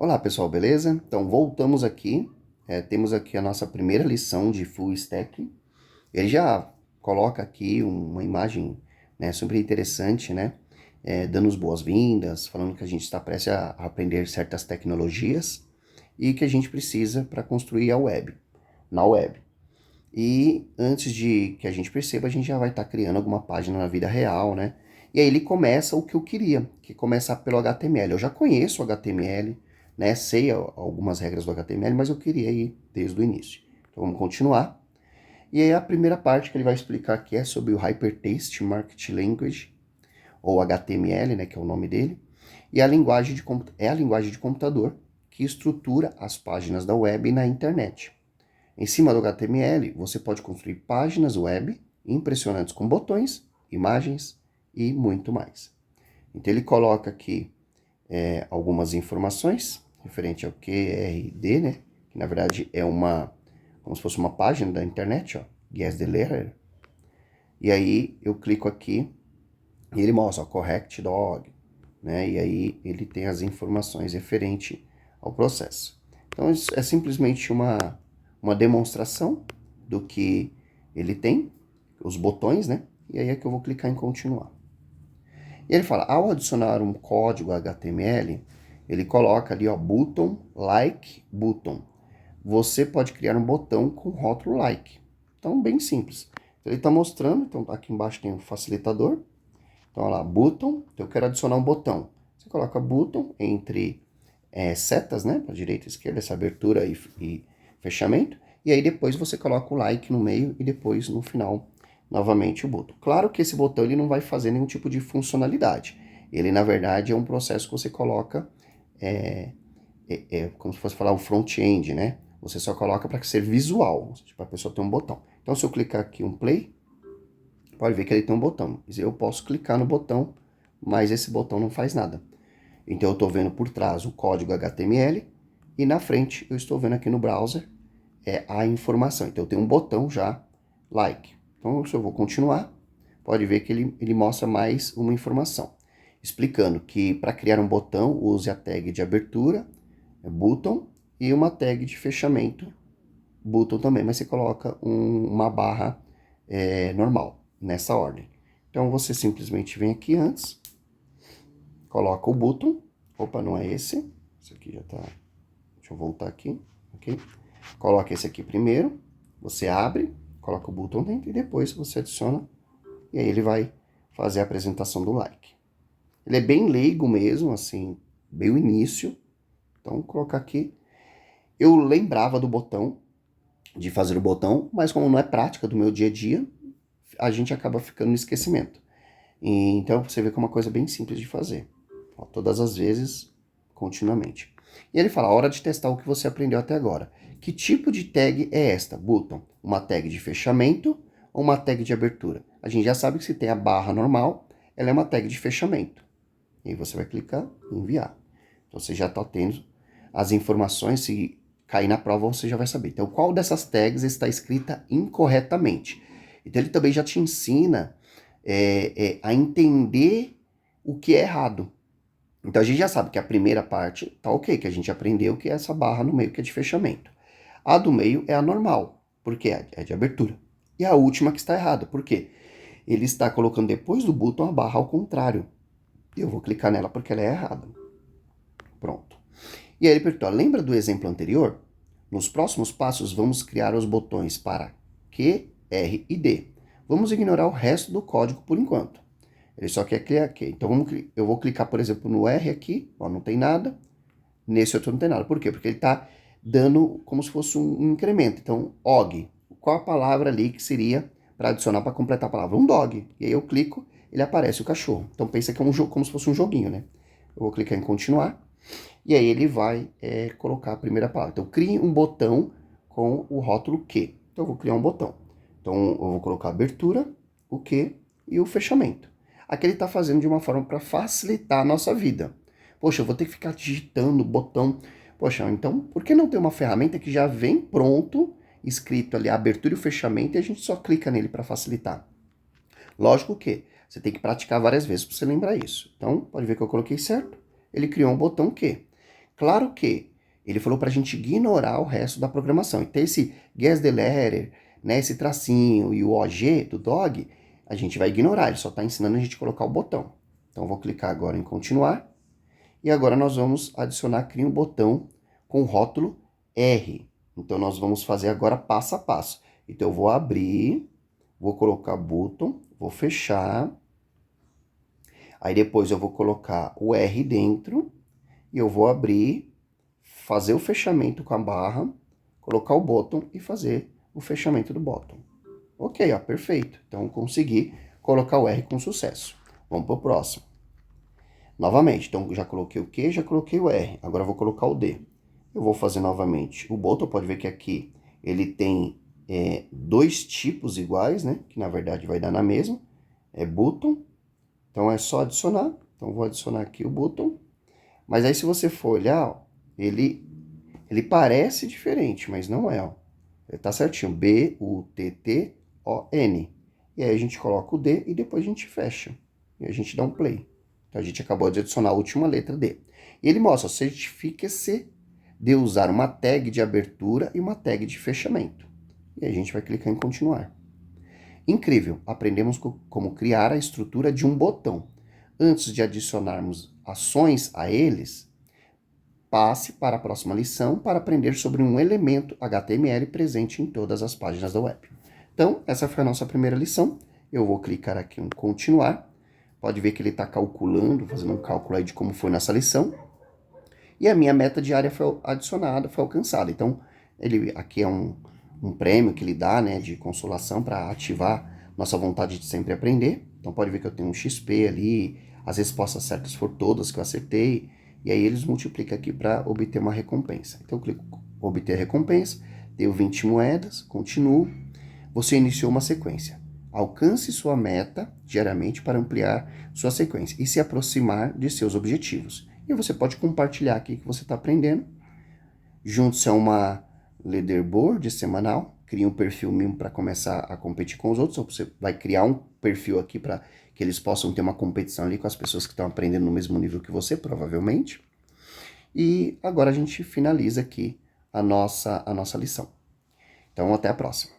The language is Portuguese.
Olá pessoal, beleza? Então voltamos aqui, temos aqui a nossa primeira lição de Full Stack. Ele já coloca aqui uma imagem, né, super interessante, né, dando as boas-vindas, falando que a gente está prestes a aprender certas tecnologias e que a gente precisa para construir a web, na web. E antes de que a gente perceba, a gente já vai estar criando alguma página na vida real, né? E aí ele começa o que eu queria, que é começar pelo HTML. Eu já conheço o HTML, né? Sei algumas regras do HTML, mas eu queria ir desde o início. Então vamos continuar. E aí a primeira parte que ele vai explicar aqui é sobre o Hypertext Markup Language, ou HTML, né, que é o nome dele. E a linguagem é a linguagem de computador que estrutura as páginas da web na internet. Em cima do HTML, você pode construir páginas web impressionantes com botões, imagens e muito mais. Então ele coloca aqui algumas informações referente ao QRD, né? Que na verdade é como se fosse uma página da internet, ó, Guess the Letter. E aí eu clico aqui e ele mostra, ó, Correct Dog, né? E aí ele tem as informações referente ao processo. Então isso é simplesmente uma demonstração do que ele tem, os botões, né? E aí é que eu vou clicar em continuar. E ele fala, ao adicionar um código HTML, ele coloca ali, ó, button, like, button. Você pode criar um botão com rótulo like. Então, bem simples. Ele está mostrando, então aqui embaixo tem o facilitador. Então, olha lá, button, então eu quero adicionar um botão. Você coloca button entre setas, né, para direita e esquerda, essa abertura e fechamento. E aí depois você coloca o like no meio e depois no final novamente o botão. Claro que esse botão ele não vai fazer nenhum tipo de funcionalidade. Ele na verdade é um processo que você coloca, como se fosse falar o front-end, né? Você só coloca para ser visual, para a pessoa ter um botão. Então se eu clicar aqui um play, pode ver que ele tem um botão. Eu posso clicar no botão, mas esse botão não faz nada. Então eu estou vendo por trás o código HTML e na frente eu estou vendo aqui no browser a informação. Então eu tenho um botão já, like. Então se eu vou continuar, pode ver que ele mostra mais uma informação, explicando que para criar um botão use a tag de abertura, button, e uma tag de fechamento, button também, mas você coloca uma barra normal, nessa ordem. Então você simplesmente vem aqui antes, coloca o button, opa, não é esse aqui já tá, deixa eu voltar aqui, ok? Coloca esse aqui primeiro, você abre, coloca o botão dentro e depois você adiciona, e aí ele vai fazer a apresentação do like. Ele é bem leigo mesmo, assim, bem o início, então vou colocar aqui. Eu lembrava do botão, de fazer o botão, mas como não é prática do meu dia a dia, a gente acaba ficando no esquecimento. E, então você vê que é uma coisa bem simples de fazer. Ó, todas as vezes, continuamente. E ele fala, hora de testar o que você aprendeu até agora. Que tipo de tag é esta, button? Uma tag de fechamento ou uma tag de abertura? A gente já sabe que se tem a barra normal, ela é uma tag de fechamento. E aí você vai clicar em enviar. Então você já está tendo as informações, se cair na prova você já vai saber. Então qual dessas tags está escrita incorretamente? Então ele também já te ensina a entender o que é errado. Então a gente já sabe que a primeira parte tá ok, que a gente aprendeu que é essa barra no meio que é de fechamento. A do meio é a normal, porque é de abertura. E a última que está errada, por quê? Ele está colocando depois do botão a barra ao contrário. E eu vou clicar nela porque ela é errada. Pronto. E aí ele perguntou, lembra do exemplo anterior? Nos próximos passos vamos criar os botões para Q, R e D. Vamos ignorar o resto do código por enquanto. Ele só quer criar aqui. Então eu vou clicar, por exemplo, no R aqui, ó, não tem nada. Nesse outro não tem nada. Por quê? Porque ele está dando como se fosse um incremento. Então, og. Qual a palavra ali que seria para adicionar, para completar a palavra? Um dog. E aí eu clico, ele aparece o cachorro. Então pensa que é um jogo, como se fosse um joguinho, né? Eu vou clicar em continuar. E aí ele vai colocar a primeira palavra. Então crie um botão com o rótulo Q. Então eu vou criar um botão. Então eu vou colocar a abertura, o Q e o fechamento. Aqui ele está fazendo de uma forma para facilitar a nossa vida. Poxa, eu vou ter que ficar digitando o botão. Poxa, então por que não ter uma ferramenta que já vem pronto, escrito ali a abertura e o fechamento, e a gente só clica nele para facilitar? Lógico que você tem que praticar várias vezes para você lembrar isso. Então, pode ver que eu coloquei certo. Ele criou um botão Q. Claro que ele falou para a gente ignorar o resto da programação. Então, esse guess the letter, né, esse tracinho e o OG do dog, a gente vai ignorar. Ele só está ensinando a gente a colocar o botão. Então, eu vou clicar agora em continuar. E agora nós vamos adicionar aqui um botão com o rótulo R. Então, nós vamos fazer agora passo a passo. Então, eu vou abrir, vou colocar button, vou fechar. Aí, depois eu vou colocar o R dentro e eu vou abrir, fazer o fechamento com a barra, colocar o bottom e fazer o fechamento do bottom. Ok, ó, perfeito. Então, consegui colocar o R com sucesso. Vamos para o próximo. Novamente, então, já coloquei o Q, já coloquei o R. Agora eu vou colocar o D. Eu vou fazer novamente o bottom. Pode ver que aqui ele tem dois tipos iguais, né? Que na verdade vai dar na mesma. É button. Então, é só adicionar. Então, vou adicionar aqui o button. Mas aí, se você for olhar, ó, ele parece diferente, mas não é, ó. Ele tá certinho, B-U-T-T-O-N. E aí a gente coloca o D e depois a gente fecha. E a gente dá um play. Então a gente acabou de adicionar a última letra D. E ele mostra, certifique-se de usar uma tag de abertura e uma tag de fechamento. E aí a gente vai clicar em continuar. Incrível, aprendemos como criar a estrutura de um botão. Antes de adicionarmos ações a eles, passe para a próxima lição para aprender sobre um elemento HTML presente em todas as páginas da web. Então, essa foi a nossa primeira lição. Eu vou clicar aqui em continuar. Pode ver que ele está calculando, fazendo um cálculo aí de como foi nessa lição. E a minha meta diária foi adicionada, foi alcançada. Então, ele aqui é um prêmio que ele dá, né, de consolação para ativar nossa vontade de sempre aprender. Então, pode ver que eu tenho um XP ali, as respostas certas foram todas que eu acertei. E aí eles multiplicam aqui para obter uma recompensa. Então eu clico em obter recompensa, deu 20 moedas, continuo. Você iniciou uma sequência. Alcance sua meta diariamente para ampliar sua sequência e se aproximar de seus objetivos. E você pode compartilhar aqui o que você está aprendendo. Junte-se a uma leaderboard semanal. Cria um perfil mesmo para começar a competir com os outros. Ou você vai criar um perfil aqui para que eles possam ter uma competição ali com as pessoas que estão aprendendo no mesmo nível que você, provavelmente. E agora a gente finaliza aqui a nossa lição. Então, até a próxima.